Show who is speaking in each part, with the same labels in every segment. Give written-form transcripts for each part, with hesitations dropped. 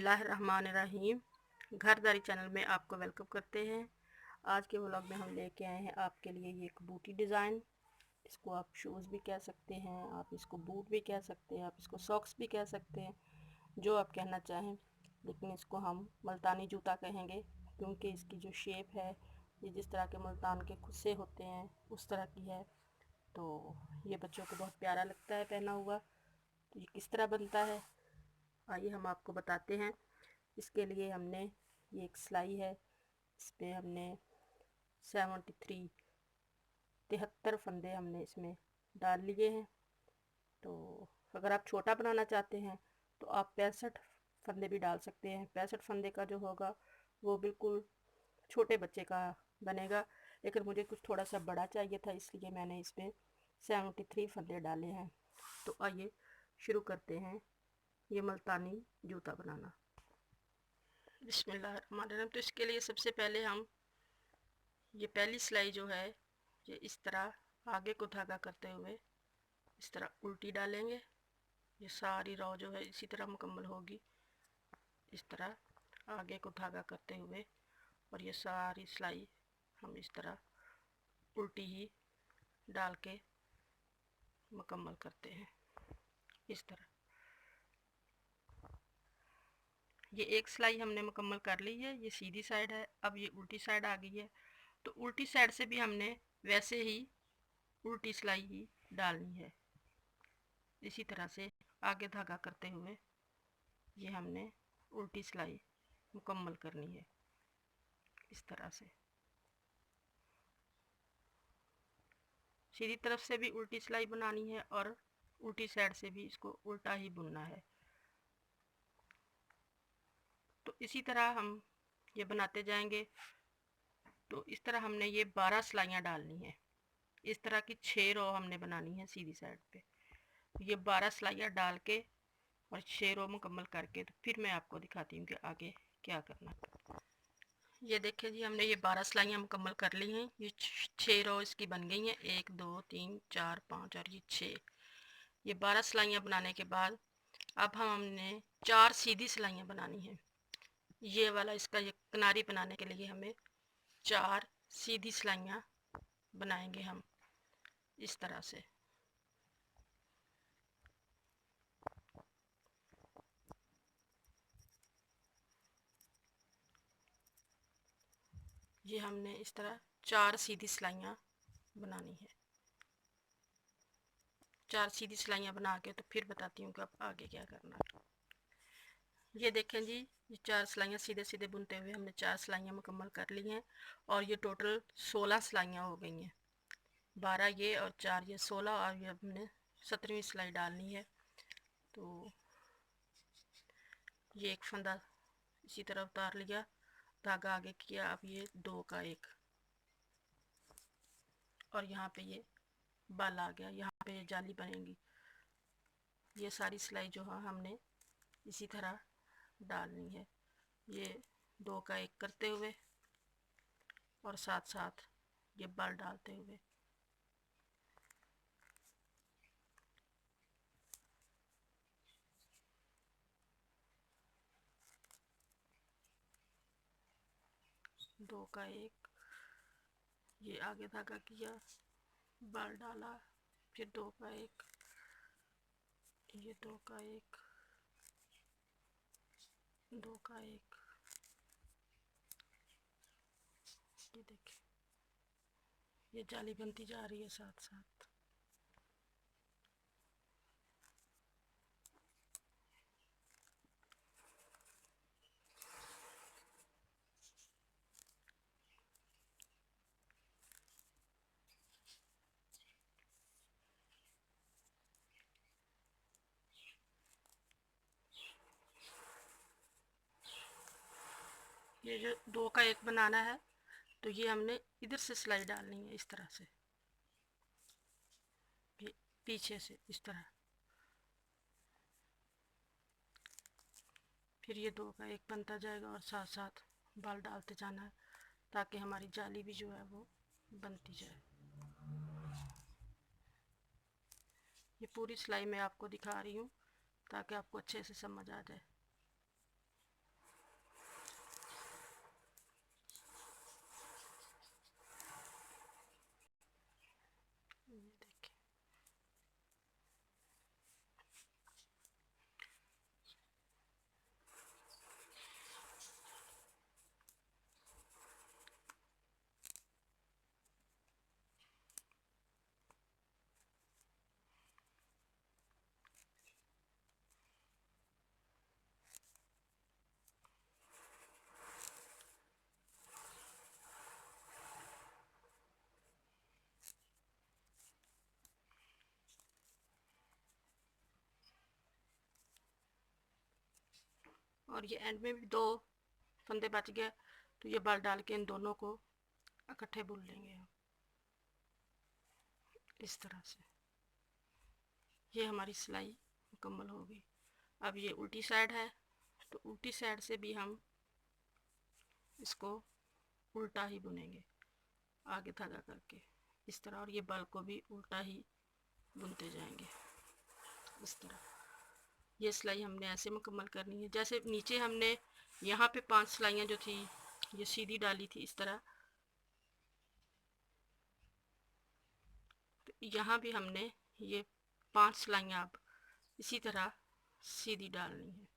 Speaker 1: बिस्मिल्लाहिर्रहमानिर्रहीम। घरदारी चैनल में आपको वेलकम करते हैं। आज के व्लॉग में हम लेके आए हैं आपके लिए ये एक बूटी डिज़ाइन। इसको आप शूज़ भी कह सकते हैं, आप इसको बूट भी कह सकते हैं, आप इसको सॉक्स भी कह सकते हैं, जो आप कहना चाहें। लेकिन इसको हम मुल्तानी जूता कहेंगे क्योंकि इसकी जो शेप है ये जिस तरह के मुल्तान के खुस्से होते हैं उस तरह की है। तो ये बच्चों को बहुत प्यारा लगता है पहना हुआ। तो ये किस तरह बनता है आइए हम आपको बताते हैं। इसके लिए हमने ये एक सिलाई है, इस पर हमने 73 फंदे हमने इसमें डाल लिए हैं। तो अगर आप छोटा बनाना चाहते हैं तो आप 65 फंदे भी डाल सकते हैं। 65 फंदे का जो होगा वो बिल्कुल छोटे बच्चे का बनेगा, लेकिन मुझे कुछ थोड़ा सा बड़ा चाहिए था इसलिए मैंने इसमें 73 फंदे डाले हैं। तो आइए शुरू करते हैं ये मुल्तानी जूता बनाना। बिस्मिल्लाहिर्रहमानिर्रहीम। तो इसके लिए सबसे पहले हम ये पहली सिलाई जो है ये इस तरह आगे को धागा करते हुए इस तरह उल्टी डालेंगे। ये सारी रो जो है इसी तरह मुकम्मल होगी। इस तरह आगे को धागा करते हुए और ये सारी सिलाई हम इस तरह उल्टी ही डाल के मुकम्मल करते हैं। इस तरह ये एक सिलाई हमने मुकम्मल कर ली है, ये सीधी साइड है। अब ये उल्टी साइड आ गई है, तो उल्टी साइड से भी हमने वैसे ही उल्टी सिलाई ही डालनी है। इसी तरह से आगे धागा करते हुए ये हमने उल्टी सिलाई मुकम्मल करनी है। इस तरह से सीधी तरफ से भी उल्टी सिलाई बनानी है और उल्टी साइड से भी इसको उल्टा ही बुनना है। तो इसी तरह हम ये बनाते जाएंगे। तो इस तरह हमने ये 12 सिलाइयाँ डालनी है। इस तरह की 6 रो हमने बनानी है सीधी साइड पे। ये 12 सिलाइयाँ डाल के और 6 रो मुकम्मल करके तो फिर मैं आपको दिखाती हूँ कि आगे क्या करना। ये देखिए जी, हमने ये 12 सिलाइयाँ मुकम्मल कर ली हैं। ये 6 रो इसकी बन गई हैं, 1 2 3 4 5 और ये 6। ये 12 सिलाइयाँ बनाने के बाद अब हमने 4 सीधी सिलाइयाँ बनानी हैं। ये वाला इसका ये किनारी बनाने के लिए हमें 4 सीधी सिलाइयाँ बनाएंगे हम इस तरह से। ये हमने इस तरह 4 सीधी सिलाइयाँ बनानी है। 4 सीधी सिलाइयाँ बना के तो फिर बताती हूँ कि अब आगे क्या करना है। ये देखें जी, ये 4 सिलाइयाँ सीधे सीधे बुनते हुए हमने 4 सिलाइयाँ मुकम्मल कर ली हैं और ये टोटल 16 सिलाइयाँ हो गई हैं। 12 ये और 4 ये 16 और ये हमने 17वीं सिलाई डालनी है। तो ये एक फंदा इसी तरह उतार लिया, धागा आगे किया। अब ये 2 का 1 और यहाँ पे ये बाल आ गया, यहाँ पे ये जाली बनेगी। ये सारी सिलाई जो है हमने इसी तरह डालनी है। ये 2 का 1 करते हुए और साथ साथ ये बाल डालते हुए। दो का 1, ये आगे धागा किया, बाल डाला, फिर 2 का 1, ये 2 का 1, 2 का 1। ये देखिए ये जाली बनती जा रही है साथ साथ। ये जो 2 का 1 बनाना है तो ये हमने इधर से सिलाई डालनी है इस तरह से, ये पीछे से इस तरह। फिर ये 2 का 1 बनता जाएगा और साथ साथ बाल डालते जाना है ताकि हमारी जाली भी जो है वो बनती जाए। ये पूरी सिलाई मैं आपको दिखा रही हूँ ताकि आपको अच्छे से समझ आ जाए। और ये एंड में भी 2 फंदे बच गए, तो ये बल डाल के इन दोनों को इकट्ठे बुन लेंगे हम इस तरह से। ये हमारी सिलाई मुकम्मल होगी। अब ये उल्टी साइड है, तो उल्टी साइड से भी हम इसको उल्टा ही बुनेंगे आगे धागा करके इस तरह, और ये बल को भी उल्टा ही बुनते जाएंगे इस तरह। ये सिलाई हमने ऐसे मुकम्मल करनी है। जैसे नीचे हमने यहाँ पे 5 सिलाइयाँ जो थी ये सीधी डाली थी इस तरह, तो यहाँ भी हमने ये 5 सिलाइयाँ अब इसी तरह सीधी डालनी है।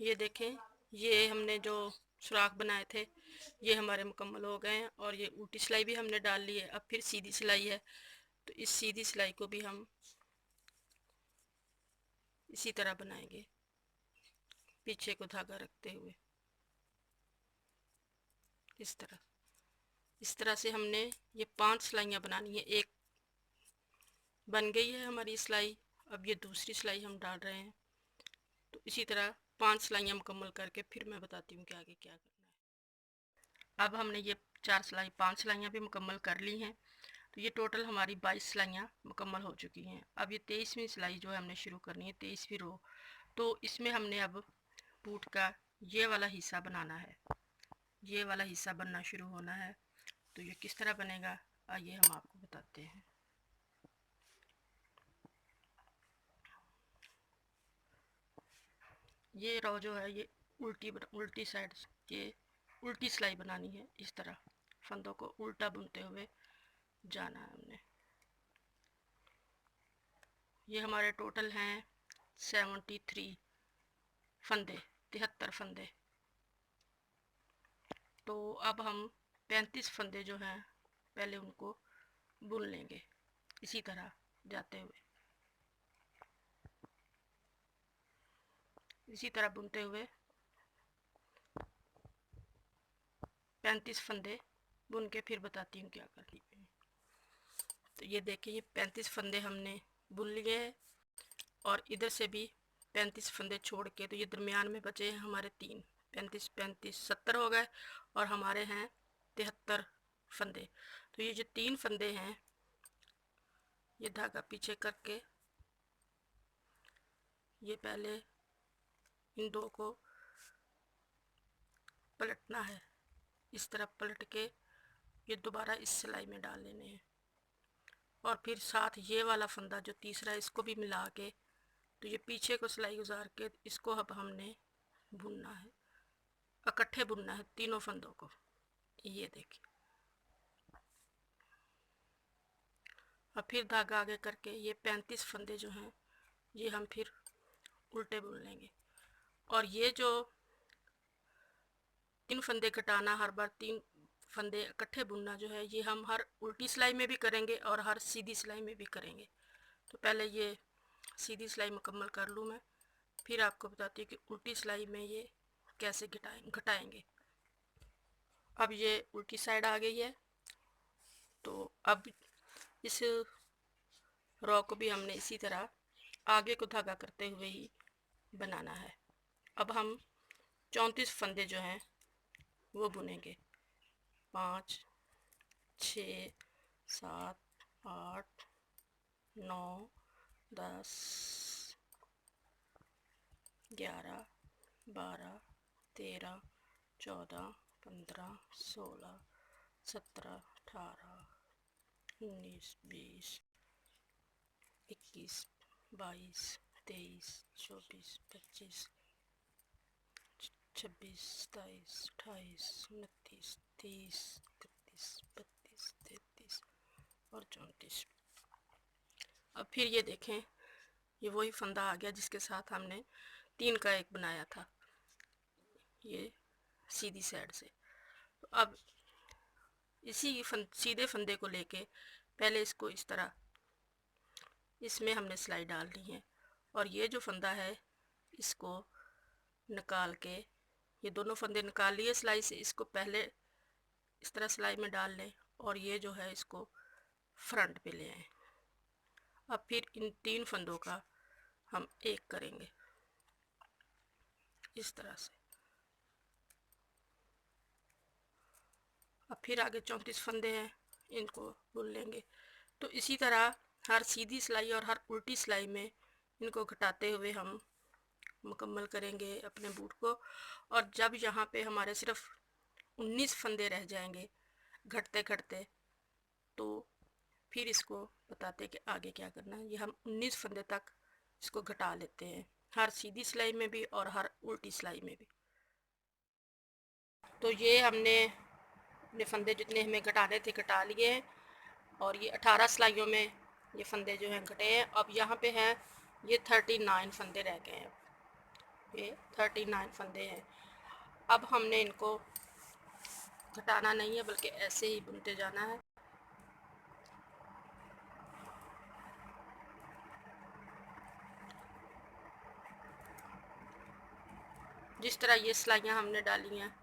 Speaker 1: ये देखें, ये हमने जो सुराख बनाए थे ये हमारे मुकम्मल हो गए हैं, और ये उल्टी सिलाई भी हमने डाल ली है। अब फिर सीधी सिलाई है, तो इस सीधी सिलाई को भी हम इसी तरह बनाएंगे पीछे को धागा रखते हुए इस तरह से हमने ये 5 सिलाइयाँ बनानी है। एक बन गई है हमारी सिलाई, अब ये दूसरी सिलाई हम डाल रहे हैं। तो इसी तरह 5 सिलाइयाँ मुकम्मल करके फिर मैं बताती हूँ कि आगे क्या करना है। अब हमने ये 5 सिलाइयाँ भी मुकम्मल कर ली हैं, तो ये टोटल हमारी 22 सिलाइयाँ मुकम्मल हो चुकी हैं। अब ये 23वीं सिलाई जो है हमने शुरू करनी है, 23वीं रो। तो इसमें हमने अब बूट का ये वाला हिस्सा बनाना है, ये वाला हिस्सा बनना शुरू होना है। तो ये किस तरह बनेगा आइए हम आपको बताते हैं। ये रो जो है ये उल्टी साइड, ये उल्टी सिलाई बनानी है। इस तरह फंदों को उल्टा बुनते हुए जाना है हमने। ये हमारे टोटल हैं 73 फंदे, 73 फंदे। तो अब हम 35 फंदे जो हैं पहले उनको बुन लेंगे इसी तरह जाते हुए, इसी तरह बुनते हुए 35 फंदे बुन के फिर बताती हूँ क्या करनी है। तो ये देखिए, ये 35 फंदे हमने बुन लिए हैं, और इधर से भी 35 फंदे छोड़ के, तो ये दरमियान में बचे हैं हमारे 3, 35 35 70 हो गए, और हमारे हैं 73 फंदे। तो ये जो 3 फंदे हैं ये धागा पीछे करके ये पहले इन 2 को पलटना है, इस तरह पलट के ये दोबारा इस सिलाई में डाल लेने हैं, और फिर साथ ये वाला फंदा जो तीसरा है इसको भी मिला के, तो ये पीछे को सिलाई गुजार के इसको अब हमने बुनना है, इकट्ठे बुनना है तीनों फंदों को। ये देखिए, अब फिर धागा आगे करके ये 35 फंदे जो हैं ये हम फिर उल्टे बुन लेंगे, और ये जो 3 फंदे घटाना, हर बार 3 फंदे इकट्ठे बुनना जो है ये हम हर उल्टी सिलाई में भी करेंगे और हर सीधी सिलाई में भी करेंगे। तो पहले ये सीधी सिलाई मुकम्मल कर लूँ मैं, फिर आपको बताती हूँ कि उल्टी सिलाई में ये कैसे घटाएंगे। अब ये उल्टी साइड आ गई है, तो अब इस रॉ को भी हमने इसी तरह आगे को धागा करते हुए ही बनाना है। अब हम 34 फंदे जो हैं वो बुनेंगे, 5 6 7 8 9 10 11 12 13 14 15 16 17 18 19 20 21 22 23 24 25 26 27 28 29 30 31 32 33 और 34। अब फिर ये देखें, ये वही फंदा आ गया जिसके साथ हमने 3 का एक बनाया था, ये सीधी साइड से। तो अब इसी सीधे फंदे को लेके पहले इसको इस तरह इसमें हमने सिलाई डालनी है। और ये जो फंदा है इसको निकाल के, ये दोनों फंदे निकाल लिए सिलाई से, इसको पहले इस तरह सिलाई में डाल लें और ये जो है इसको फ्रंट पे ले आए। अब फिर इन 3 फंदों का हम एक करेंगे इस तरह से। अब फिर आगे 34 फंदे हैं, इनको बुन लेंगे। तो इसी तरह हर सीधी सिलाई और हर उल्टी सिलाई में इनको घटाते हुए हम मुकम्मल करेंगे अपने बूट को। और जब यहाँ पे हमारे सिर्फ 19 फंदे रह जाएंगे घटते घटते, तो फिर इसको बताते कि आगे क्या करना है। ये हम 19 फंदे तक इसको घटा लेते हैं, हर सीधी सिलाई में भी और हर उल्टी सिलाई में भी। तो ये हमने अपने फंदे जितने हमें घटाने थे घटा लिए हैं और ये 18 सिलाइयों में ये फंदे जो हैं घटे हैं। अब यहाँ पे हैं ये 39 फंदे रह गए हैं, ये 39 फंदे हैं। अब हमने इनको घटाना नहीं है बल्कि ऐसे ही बुनते जाना है। जिस तरह ये सिलाइयाँ हमने डाली हैं,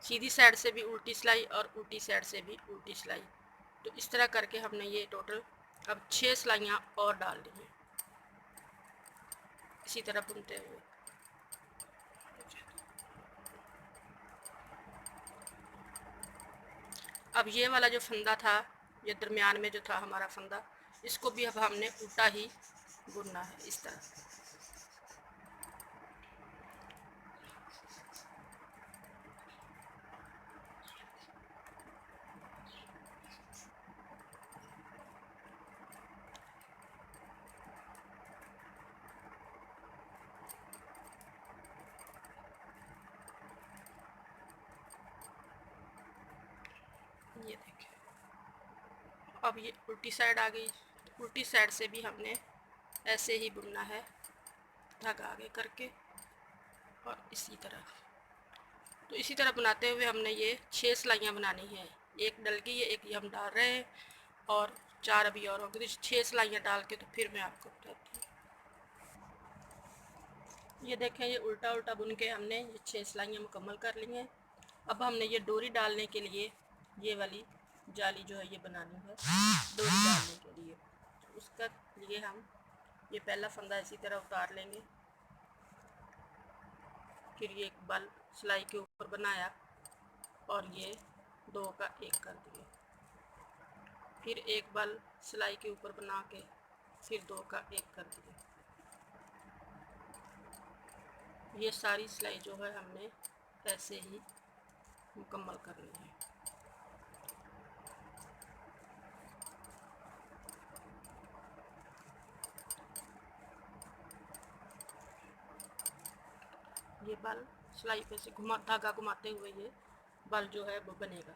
Speaker 1: सीधी साइड से भी उल्टी सिलाई और उल्टी साइड से भी उल्टी सिलाई, तो इस तरह करके हमने ये टोटल अब 6 सिलाइयाँ और डाल दी हैं इसी तरह बुनते हुए। अब ये वाला जो फंदा था, ये दरमियान में जो था हमारा फंदा, इसको भी अब हमने उल्टा ही बुनना है इस तरह। ये देखिए, अब ये उल्टी साइड आ गई। उल्टी साइड से भी हमने ऐसे ही बुनना है, धागा आगे करके और इसी तरह। तो इसी तरह बनाते हुए हमने ये 6 सिलाइयाँ बनानी है। एक डल गई है, एक ये हम डाल रहे हैं और 4 अभी और होंगे। तो 6 सिलाइयाँ डाल के तो फिर मैं आपको बताती हूँ। ये देखें, ये उल्टा उल्टा बुन के हमने ये 6 सिलाइयाँ मुकम्मल कर ली हैं। अब हमने ये डोरी डालने के लिए ये वाली जाली जो है ये बनानी है डोरी डालने के लिए। तो उसका लिए हम ये पहला फंदा इसी तरह उतार लेंगे, फिर ये एक बल सिलाई के ऊपर बनाया और ये 2 का 1 कर दिए, फिर एक बल सिलाई के ऊपर बना के फिर 2 का 1 कर दिए। ये सारी सिलाई जो है हमने ऐसे ही मुकम्मल करनी है। ये बल सिलाई पे से धागा घुमाते हुए ये बल जो है वो बनेगा।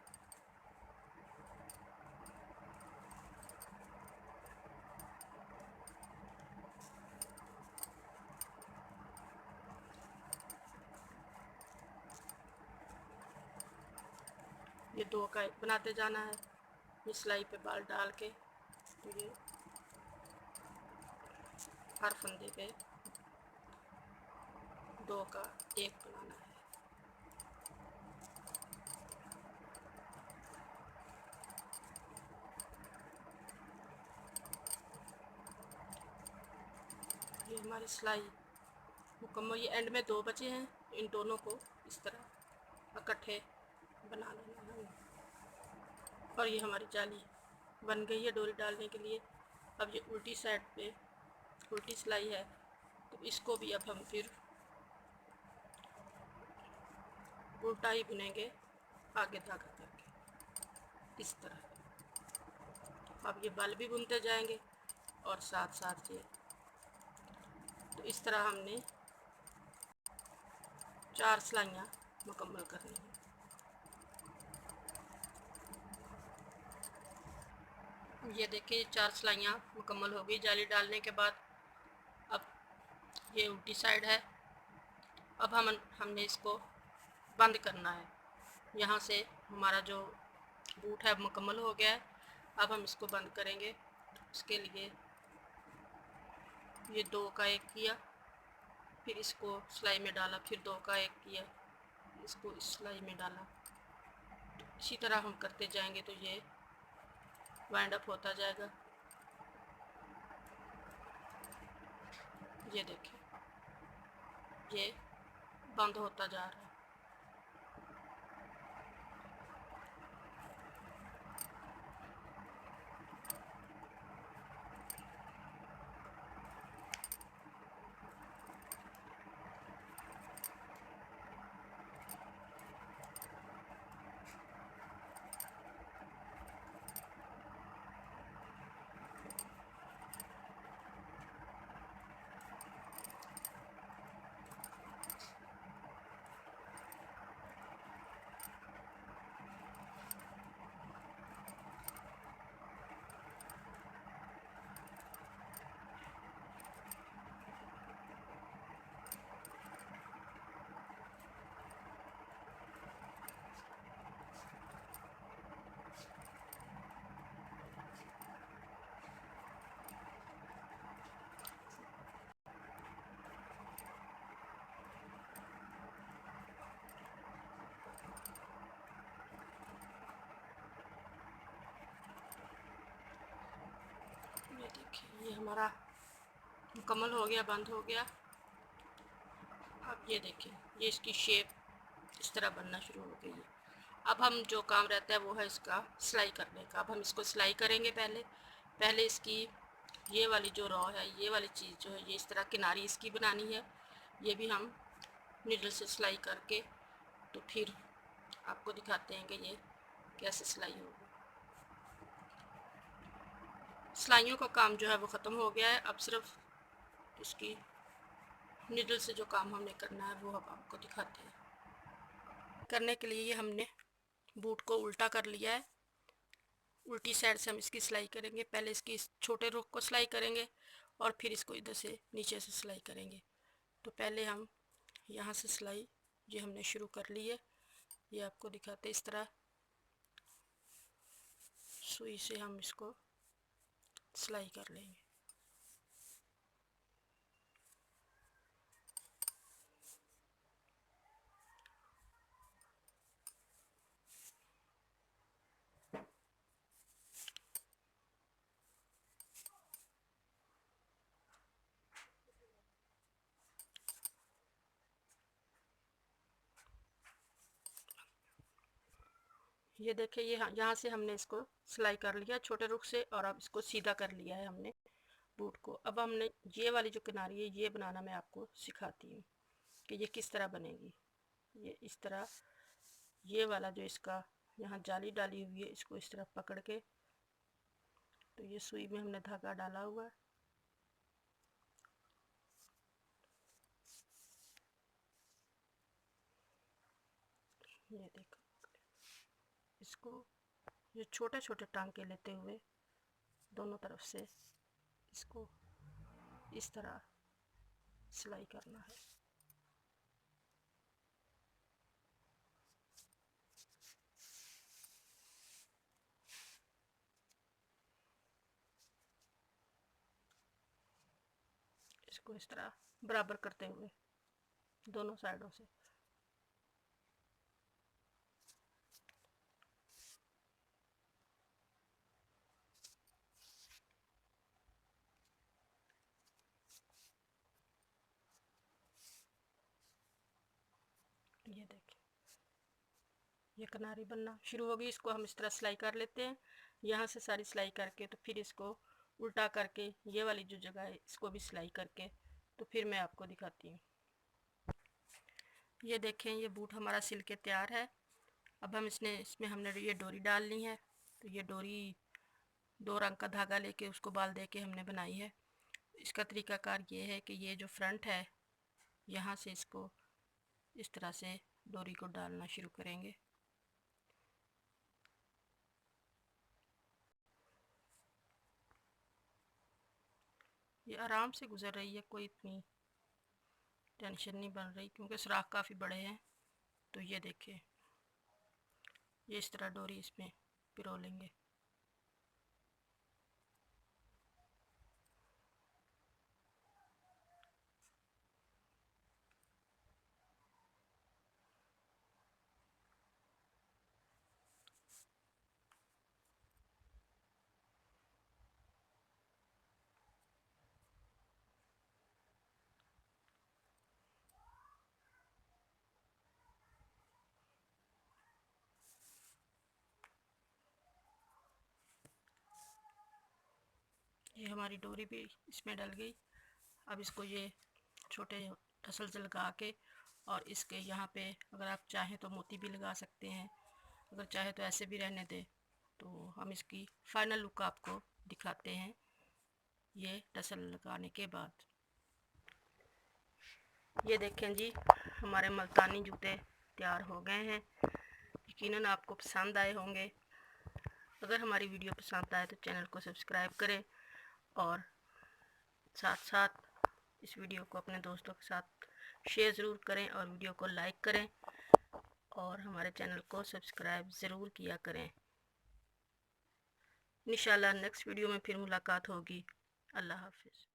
Speaker 1: ये 2 का 1 बनाते जाना है, ये सिलाई पे बाल डाल के। तो ये हर फंदे पे 2 का 1 बनाना है। ये हमारी सिलाई मुकम्मल। ये एंड में 2 बचे हैं, इन दोनों को इस तरह इकट्ठे बना लेना है। और ये हमारी जाली बन गई है डोरी डालने के लिए। अब ये उल्टी साइड पे उल्टी सिलाई है, तो इसको भी अब हम फिर उल्टा ही बुनेंगे आगे धागा करके इस तरह। अब ये बल भी बुनते जाएंगे और साथ साथ ये, तो इस तरह हमने 4 सिलाइयाँ मुकम्मल करनी है। ये देखिए 4 सिलाइयाँ मुकम्मल हो गई जाली डालने के बाद। अब ये उल्टी साइड है। अब हमने इसको बंद करना है। यहाँ से हमारा जो बूट है मुकम्मल हो गया है। अब हम इसको बंद करेंगे उसके लिए ये 2 का 1 किया, फिर इसको सिलाई में डाला, फिर 2 का 1 किया, इसको इस सिलाई में डाला। तो इसी तरह हम करते जाएंगे तो ये वाइंड अप होता जाएगा। ये देखिए ये बंद होता जा रहा है। ये देखिए ये हमारा मुकम्मल हो गया, बंद हो गया। अब ये देखिए ये इसकी शेप इस तरह बनना शुरू हो गई है। अब हम जो काम रहता है वो है इसका सिलाई करने का। अब हम इसको सिलाई करेंगे। पहले इसकी ये वाली जो रॉ है, ये वाली चीज़ जो है, ये इस तरह किनारी इसकी बनानी है। ये भी हम नीडल से सिलाई करके तो फिर आपको दिखाते हैं कि ये कैसे सिलाई होगी। सिलाइयों का काम जो है वो ख़त्म हो गया है। अब सिर्फ इसकी नीडल से जो काम हमने करना है वो हम आपको दिखाते हैं। करने के लिए ये हमने बूट को उल्टा कर लिया है। उल्टी साइड से हम इसकी सिलाई करेंगे। पहले इसकी इस छोटे रुख को सिलाई करेंगे और फिर इसको इधर से नीचे से सिलाई करेंगे। तो पहले हम यहाँ से सिलाई ये हमने शुरू कर ली है। ये आपको दिखाते इस तरह सुई से हम इसको सिलाई कर लेंगे। ये देखिए ये यहाँ से हमने इसको सिलाई कर लिया छोटे रुख से, और अब इसको सीधा कर लिया है हमने बूट को। अब हमने ये वाली जो किनारी है ये बनाना मैं आपको सिखाती हूँ कि ये किस तरह बनेगी। ये इस तरह ये वाला जो इसका यहाँ जाली डाली हुई है इसको इस तरह पकड़ के, तो ये सुई में हमने धागा डाला हुआ है। ये देखो इसको ये छोटे छोटे टांके लेते हुए दोनों तरफ से इसको इस तरह सिलाई करना है। इसको इस तरह बराबर करते हुए दोनों साइडों से। ये देखिए ये किनारी बनना शुरू होगी। इसको हम इस तरह सिलाई कर लेते हैं। यहाँ से सारी सिलाई करके तो फिर इसको उल्टा करके ये वाली जो जगह है इसको भी सिलाई करके तो फिर मैं आपको दिखाती हूँ। ये देखें ये बूट हमारा सिल के तैयार है। अब हम इसमें हमने ये डोरी डालनी है। तो ये डोरी 2 रंग का धागा लेके उसको बाल दे के हमने बनाई है। इसका तरीकाकार ये है कि ये जो फ्रंट है यहाँ से इसको इस तरह से डोरी को डालना शुरू करेंगे। ये आराम से गुजर रही है, कोई इतनी टेंशन नहीं बन रही क्योंकि सुराख काफ़ी बड़े हैं। तो ये देखिए ये इस तरह डोरी इसमें पिरो लेंगे। ये हमारी डोरी भी इसमें डल गई। अब इसको ये छोटे टसल से लगा के और इसके यहाँ पे अगर आप चाहें तो मोती भी लगा सकते हैं, अगर चाहे तो ऐसे भी रहने दें। तो हम इसकी फाइनल लुक आपको दिखाते हैं ये टसल लगाने के बाद। ये देखें जी, हमारे मुल्तानी जूते तैयार हो गए हैं। यकीनन आपको पसंद आए होंगे। अगर हमारी वीडियो पसंद आए तो चैनल को सब्सक्राइब करें और साथ साथ इस वीडियो को अपने दोस्तों के साथ शेयर ज़रूर करें और वीडियो को लाइक करें और हमारे चैनल को सब्सक्राइब ज़रूर किया करें। इंशाल्लाह नेक्स्ट वीडियो में फिर मुलाकात होगी। अल्लाह हाफ़िज़।